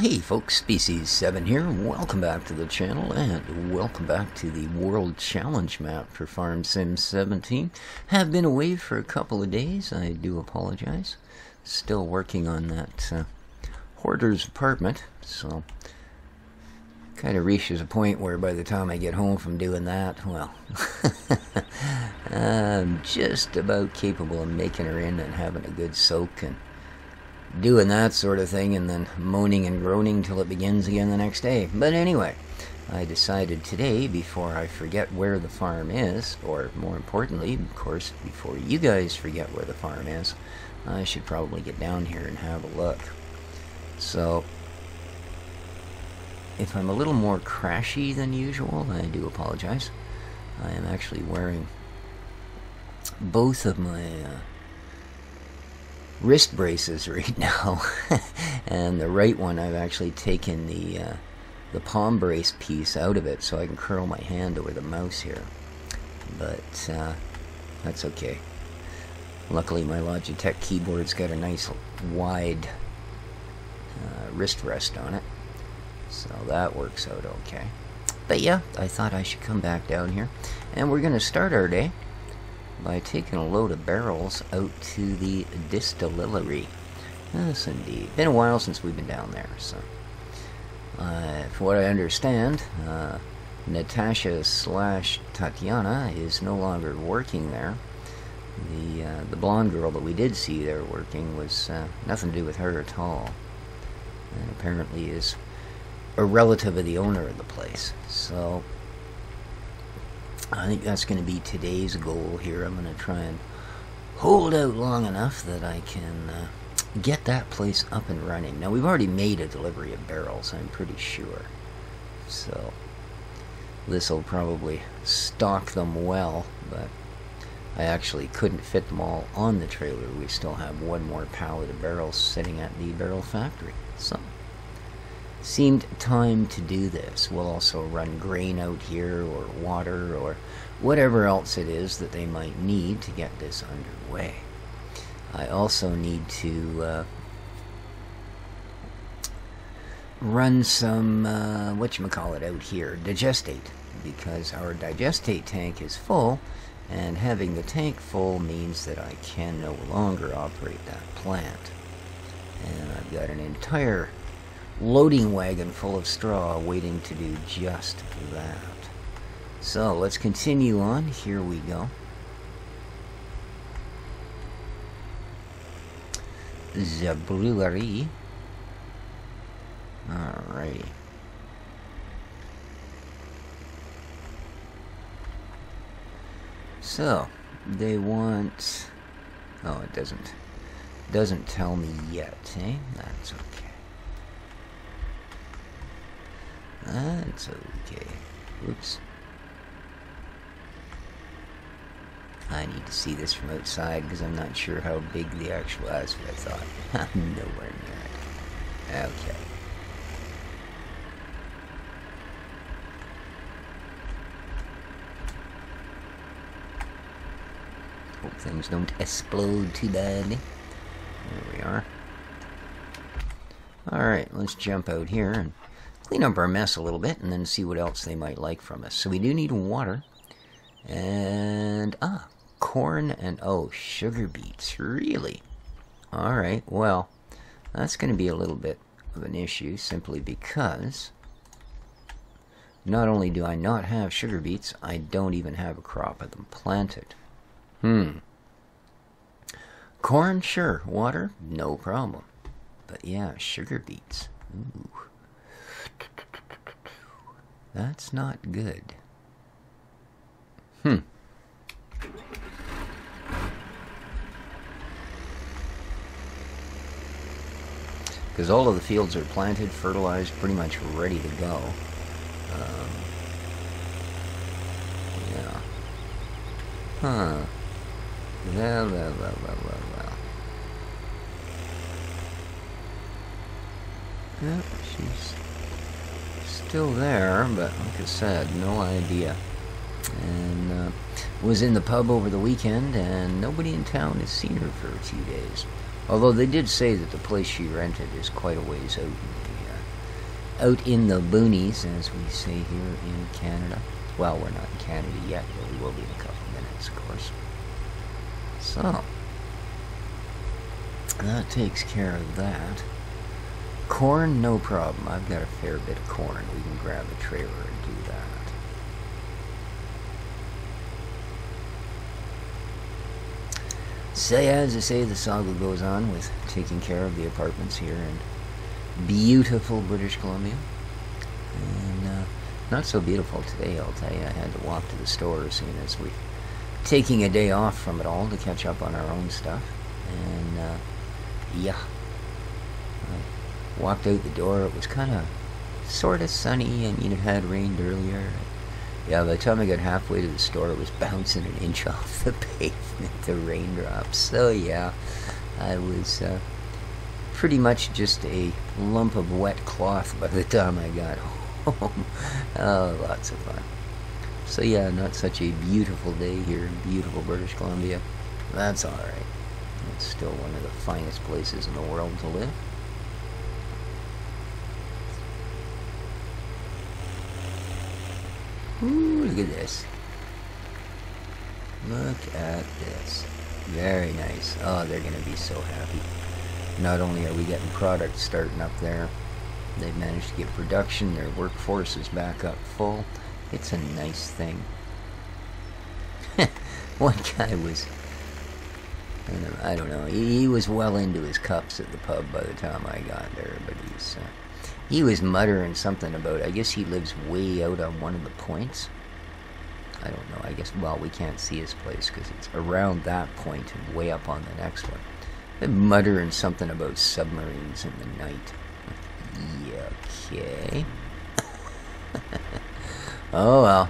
Hey folks, Species 7 here. Welcome back to the channel and welcome back to the World Challenge map for Farm Sim 17. Have been away for a couple of days. I do apologize. Still working on that hoarder's apartment, so kind of reaches a point where by the time I get home from doing that, well, I'm just about capable of making her in and having a good soak and doing that sort of thing, and then moaning and groaning till it begins again the next day. But anyway, I decided today, before I forget where the farm is, or more importantly, of course, before you guys forget where the farm is, I should probably get down here and have a look. So, if I'm a little more crashy than usual, I do apologize. I am actually wearing both of my wrist braces right now, and the right one I've actually taken the palm brace piece out of it so I can curl my hand over the mouse here, but that's okay. Luckily my Logitech keyboard's got a nice wide wrist rest on it, so that works out okay. But yeah, I thought I should come back down here, and we're gonna start our day by taking a load of barrels out to the distillery. Yes, indeed. Been a while since we've been down there, so for what I understand, Natasha / Tatiana is no longer working there. The blonde girl that we did see there working was nothing to do with her at all, and apparently is a relative of the owner of the place. So I think that's going to be today's goal here. I'm going to try and hold out long enough that I can get that place up and running. Now, we've already made a delivery of barrels, I'm pretty sure. So this will probably stock them well, but I actually couldn't fit them all on the trailer. We still have one more pallet of barrels sitting at the barrel factory. So seemed time to do this. We'll also run grain out here, or water, or whatever else it is that they might need to get this underway. I also need to run some whatchamacallit out here, digestate, because our digestate tank is full, and having the tank full means that I can no longer operate that plant. And I've got an entire loading wagon full of straw waiting to do just that. So let's continue on. Here we go. The brewery. Alrighty. So they want, oh, it doesn't tell me yet, eh? That's okay. That's okay. Oops. I need to see this from outside because I'm not sure how big the actual, that's what I thought. I'm nowhere near it. Okay. Hope things don't explode too badly. There we are. Alright, let's jump out here and clean up our mess a little bit and then see what else they might like from us. So we do need water. And, corn and, oh, sugar beets. Really? Alright, well, that's going to be a little bit of an issue simply because not only do I not have sugar beets, I don't even have a crop of them planted. Corn, sure. Water, no problem. But yeah, sugar beets. Ooh. That's not good. Because all of the fields are planted, fertilized, pretty much ready to go. Yeah. Huh. Well. Yep, she's still there, but like I said, no idea. And was in the pub over the weekend, and nobody in town has seen her for a few days. Although they did say that the place she rented is quite a ways out in out in the boonies, as we say here in Canada. Well, we're not in Canada yet, but we will be in a couple minutes, of course. So, that takes care of that. Corn, no problem. I've got a fair bit of corn. We can grab a trailer and do that. So, yeah, as I say, the saga goes on with taking care of the apartments here in beautiful British Columbia. And not so beautiful today, I'll tell you. I had to walk to the store as soon as we're taking a day off from it all to catch up on our own stuff. And, yeah. I walked out the door. It was kind of sort of sunny. I mean, it had rained earlier. Yeah, by the time I got halfway to the store, it was bouncing an inch off the pavement, the raindrops. So, yeah, I was pretty much just a lump of wet cloth by the time I got home. Oh, lots of fun. So, yeah, not such a beautiful day here in beautiful British Columbia. That's all right. It's still one of the finest places in the world to live. Ooh, look at this. Look at this. Very nice. Oh, they're going to be so happy. Not only are we getting product starting up there, they've managed to get production. Their workforce is back up full. It's a nice thing. One guy was, I don't know, he was well into his cups at the pub by the time I got there, but he was muttering something about, I guess he lives way out on one of the points. I don't know, I guess, well, we can't see his place because it's around that point and way up on the next one. They're muttering something about submarines in the night. Yeah, okay. Oh, well.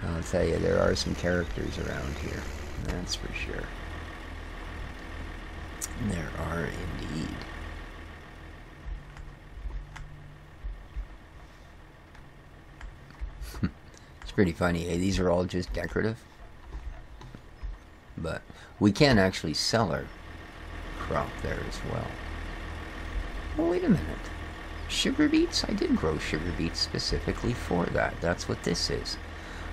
I'll tell you, there are some characters around here. That's for sure. There are indeed. It's pretty funny. These are all just decorative. But we can actually sell our crop there as well. Oh, wait a minute. Sugar beets? I did grow sugar beets specifically for that. That's what this is.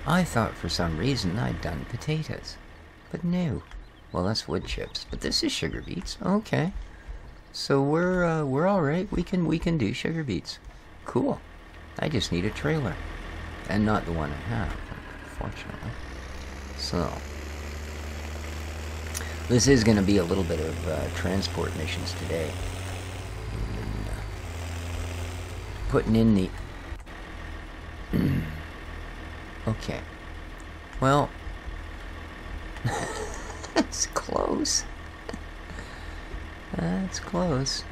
I thought for some reason I'd done potatoes. But no. Well, that's wood chips. But this is sugar beets. Okay. So we're all right. We can do sugar beets. Cool. I just need a trailer. And not the one I have, unfortunately. So this is going to be a little bit of transport missions today. And, putting in the... Okay. Well, that's close. That's close.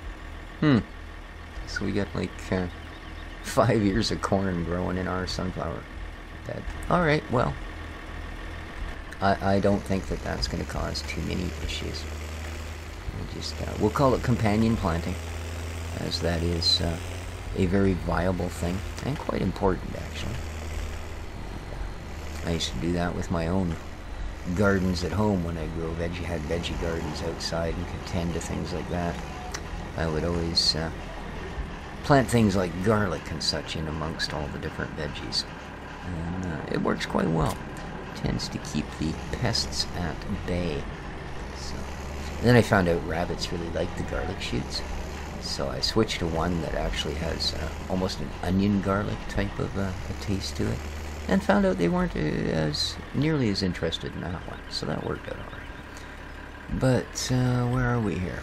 So we got like 5 years of corn growing in our sunflower bed. Alright, well, I don't think that that's going to cause too many issues. We'll call it companion planting, as that is a very viable thing, and quite important, actually. I used to do that with my own gardens at home when I had veggie gardens outside and could tend to things like that. I would always plant things like garlic and such in amongst all the different veggies. And it works quite well. Tends to keep the pests at bay. So, then I found out rabbits really like the garlic shoots. So I switched to one that actually has almost an onion garlic type of a taste to it. And found out they weren't nearly as interested in that one. So that worked out alright. But where are we here?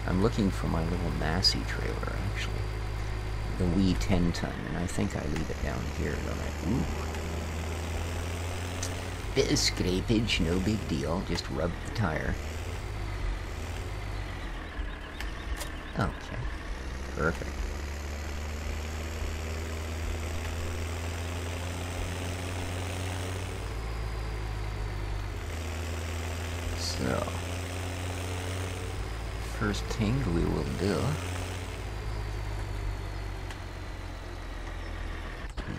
I'm looking for my little Massey trailer, actually. The wee 10-ton, and I think I leave it down here. Ooh. Bit of scrapage, no big deal. Just rub the tire. Okay. Perfect. So, first thing we will do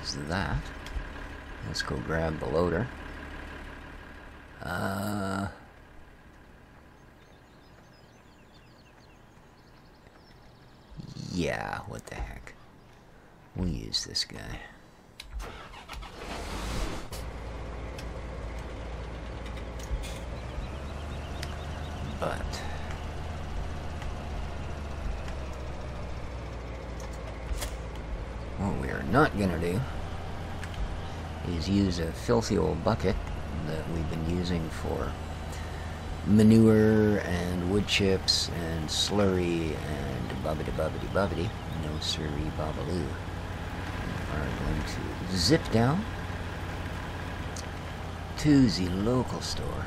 is that. Let's go grab the loader. Yeah, what the heck. We'll use this guy. But what we are not going to do is use a filthy old bucket that we've been using for manure and wood chips and slurry and bubbity. No siree babaloo. We are going to zip down to the local store.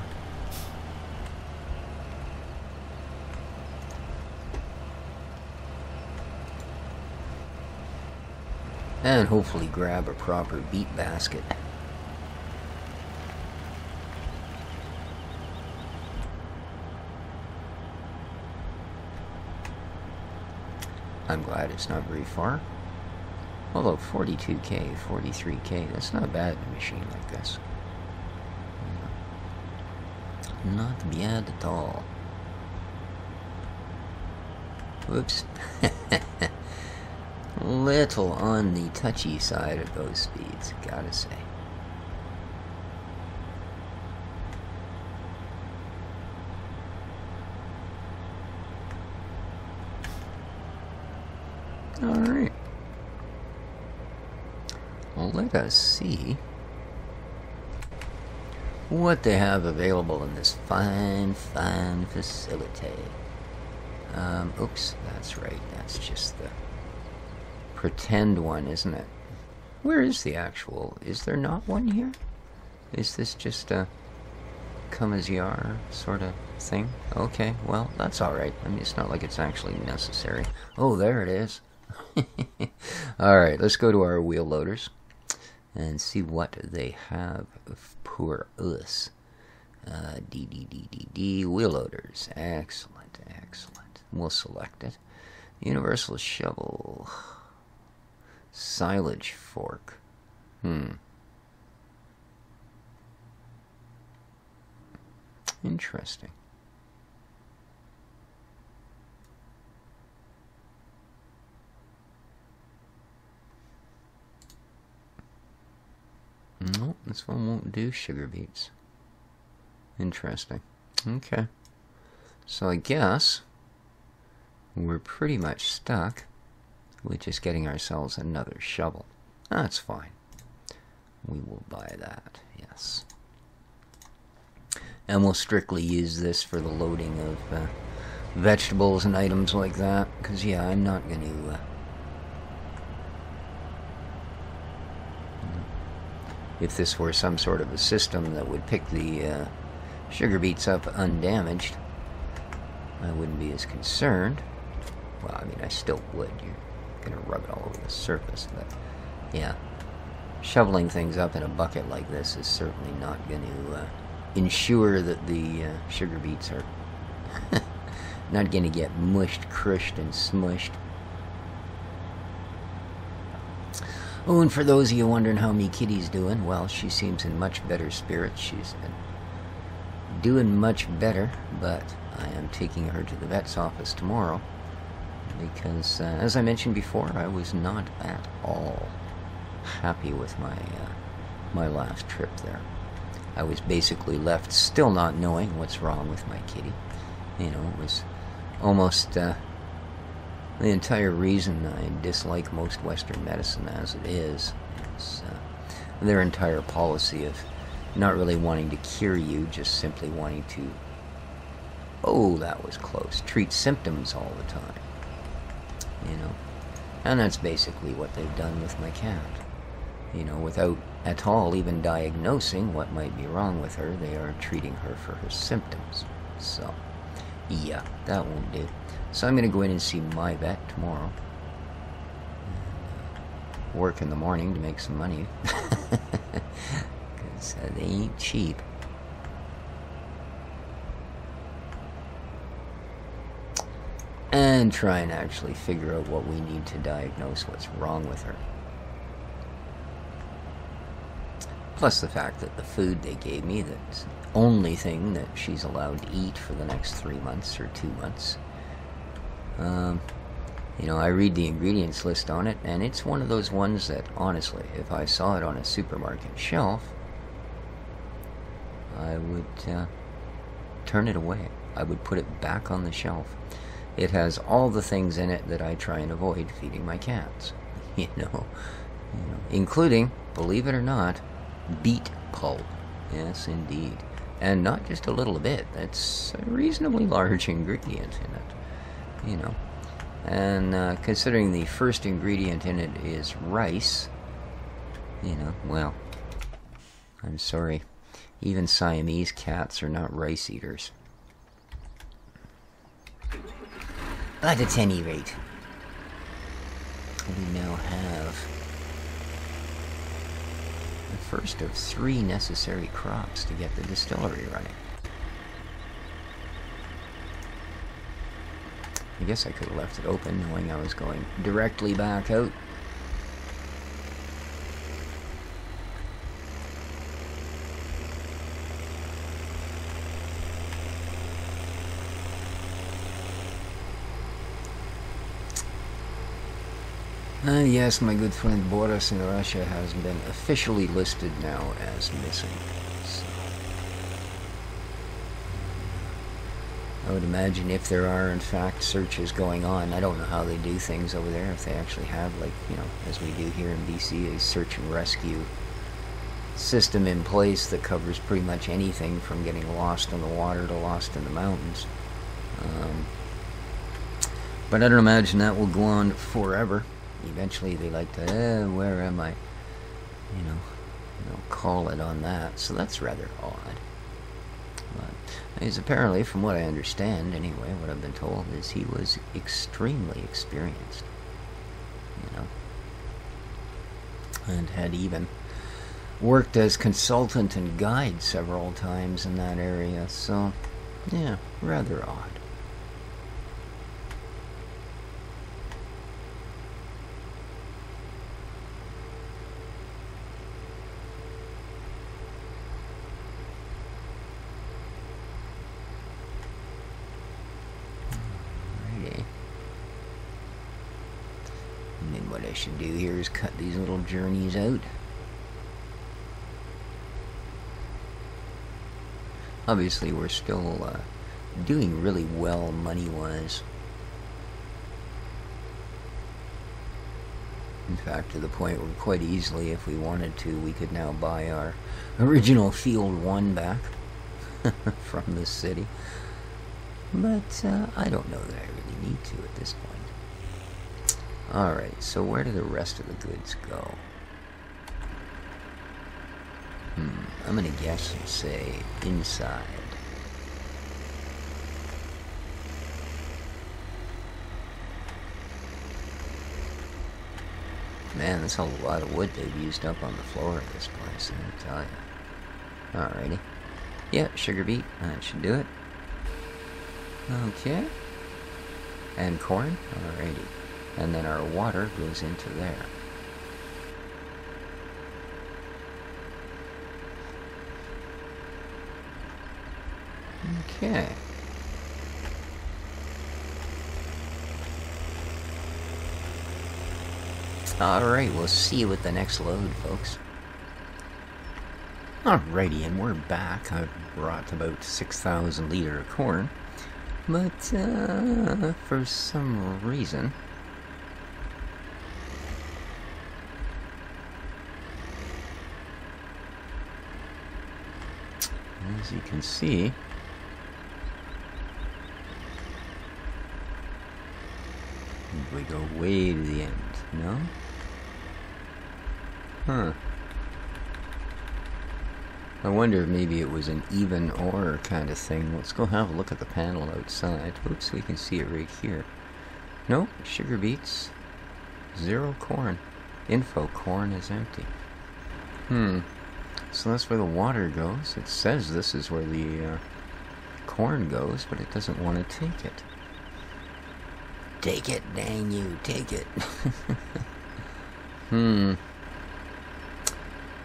And hopefully grab a proper beet basket. I'm glad it's not very far. Although 42k, 43k, that's not bad in a machine like this. Not bad at all. Whoops. Little on the touchy side of those speeds, gotta say. Alright. Well, let us see what they have available in this fine facility. Oops, that's right, that's just the pretend one, isn't it? Where is the actual? Is there not one here? Is this just a come as you are sort of thing? Okay, well, that's alright. I mean, it's not like it's actually necessary. Oh, there it is. Alright, let's go to our wheel loaders and see what they have for us. D, wheel loaders. Excellent, excellent. We'll select it. Universal shovel. Silage fork. Interesting. No, this one won't do sugar beets. Interesting. Okay. So I guess we're pretty much stuck with just getting ourselves another shovel. That's fine. We will buy that, yes. And we'll strictly use this for the loading of vegetables and items like that. Because, yeah, I'm not going to... if this were some sort of a system that would pick the sugar beets up undamaged, I wouldn't be as concerned. Well, I mean, I still would. You're going to rub it all over the surface. But, yeah, shoveling things up in a bucket like this is certainly not going to ensure that the sugar beets are not going to get mushed, crushed, and smushed. Oh, and for those of you wondering how me kitty's doing, well, she seems in much better spirits. She's been doing much better, but I am taking her to the vet's office tomorrow because, as I mentioned before, I was not at all happy with my last trip there. I was basically left still not knowing what's wrong with my kitty. You know, it was almost the entire reason I dislike most Western medicine as it is their entire policy of not really wanting to cure you, just simply wanting to, oh, that was close, treat symptoms all the time. You know, and that's basically what they've done with my cat. You know, without at all even diagnosing what might be wrong with her, they are treating her for her symptoms. So, yeah, that won't do. So I'm going to go in and see my vet tomorrow. And, work in the morning to make some money. Because they ain't cheap. And try and actually figure out what we need to diagnose what's wrong with her. Plus the fact that the food they gave me, that's the only thing that she's allowed to eat for the next 3 months or 2 months, You know, I read the ingredients list on it, and it's one of those ones that, honestly, if I saw it on a supermarket shelf, I would turn it away. I would put it back on the shelf. It has all the things in it that I try and avoid feeding my cats. You know, including, believe it or not, beet pulp. Yes, indeed. And not just a little bit. That's a reasonably large ingredient in it. You know. And considering the first ingredient in it is rice, you know, well, I'm sorry. Even Siamese cats are not rice eaters. But at any rate, we now have the first of 3 necessary crops to get the distillery running. I guess I could have left it open, knowing I was going directly back out. Yes, my good friend Boris in Russia has been officially listed now as missing. So, I would imagine if there are, in fact, searches going on, I don't know how they do things over there, if they actually have, like, you know, as we do here in BC, a search and rescue system in place that covers pretty much anything from getting lost in the water to lost in the mountains. But I don't imagine that will go on forever. Eventually they like to, where am I? You know, call it on that. So that's rather odd. But he's apparently, from what I understand anyway, what I've been told, is he was extremely experienced. You know. And had even worked as consultant and guide several times in that area. So, yeah, rather odd. What I should do here is cut these little journeys out. Obviously, we're still doing really well money-wise. In fact, to the point where quite easily, if we wanted to, we could now buy our original Field 1 back from the city. But I don't know that I really need to at this point. Alright, so where do the rest of the goods go? I'm gonna guess and say inside. Man, that's a lot of wood they've used up on the floor of this place, I'll tell you. Alrighty. Yeah, sugar beet, that should do it. Okay. And corn? Alrighty. And then our water goes into there. Okay. Alright, we'll see you with the next load, folks. Alrighty, and we're back. I've brought about 6,000 liters of corn. But, for some reason... as you can see, we go way to the end, no? Huh. I wonder if maybe it was an even or kind of thing. Let's go have a look at the panel outside. Oops, we can see it right here. Nope, sugar beets, 0 corn. Info, corn is empty. So that's where the water goes. It says this is where the corn goes, but it doesn't want to take it. Take it, dang you, take it.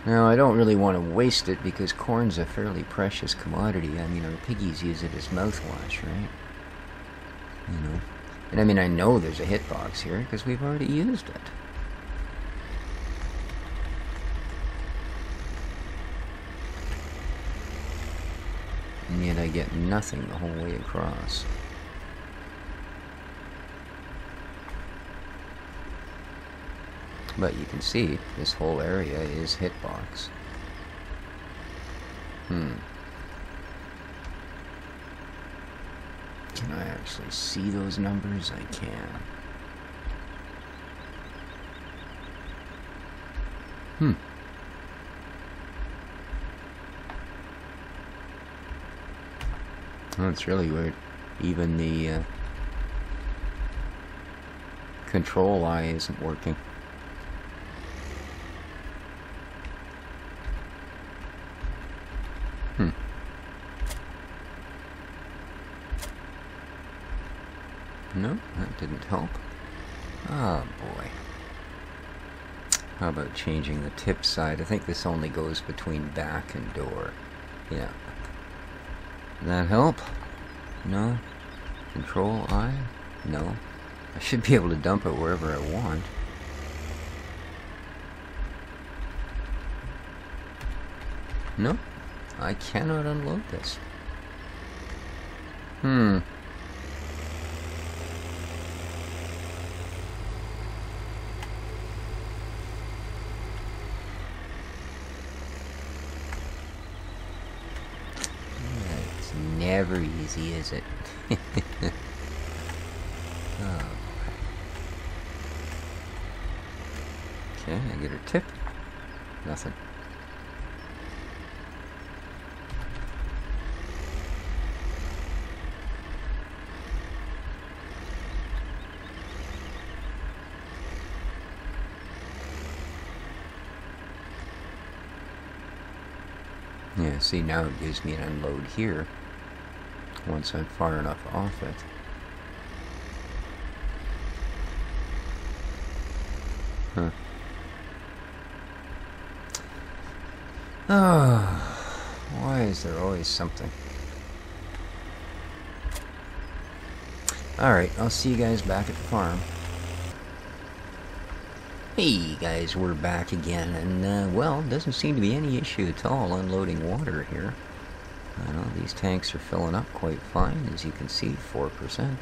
Now, I don't really want to waste it because corn's a fairly precious commodity. I mean, our piggies use it as mouthwash, right? You know, And I mean, I know there's a hitbox here because we've already used it. And yet I get nothing the whole way across. But you can see this whole area is hitbox. Can I actually see those numbers? I can. That's really weird. Even the control eye isn't working. No, that didn't help. Oh boy. How about changing the tip side? I think this only goes between back and door. Yeah. That help? No? Control I? No. I should be able to dump it wherever I want. No, I cannot unload this. It's never easy, is it? Oh. Okay, I get her tip. Nothing. Yeah, see, now it gives me an unload here once I'm far enough off it. Huh. Oh, why is there always something? Alright, I'll see you guys back at the farm. Hey guys, we're back again, and well, doesn't seem to be any issue at all unloading water here. I know these tanks are filling up quite fine, as you can see, 4%.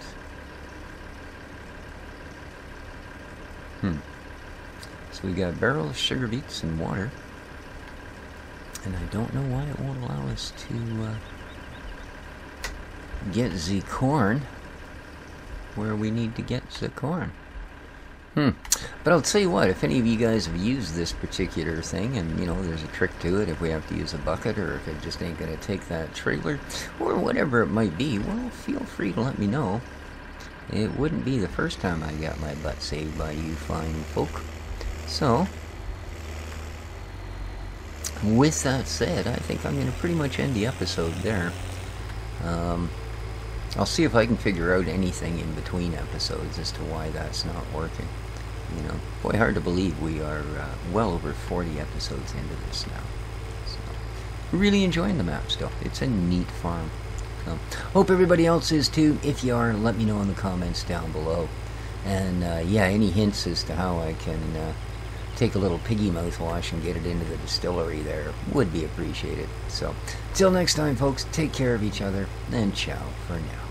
So we got barrels, sugar beets, and water. And I don't know why it won't allow us to get the corn where we need to get the corn. But I'll tell you what, if any of you guys have used this particular thing, and, you know, there's a trick to it, if we have to use a bucket, or if it just ain't going to take that trailer, or whatever it might be, well, feel free to let me know. It wouldn't be the first time I got my butt saved by you fine folk. So, with that said, I think I'm going to pretty much end the episode there. I'll see if I can figure out anything in between episodes as to why that's not working. You know, boy, hard to believe we are well over 40 episodes into this now. So, really enjoying the map still. It's a neat farm. So, hope everybody else is too. If you are, let me know in the comments down below. And yeah, any hints as to how I can take a little piggy mouthwash and get it into the distillery there would be appreciated. So, till next time, folks, take care of each other, and ciao for now.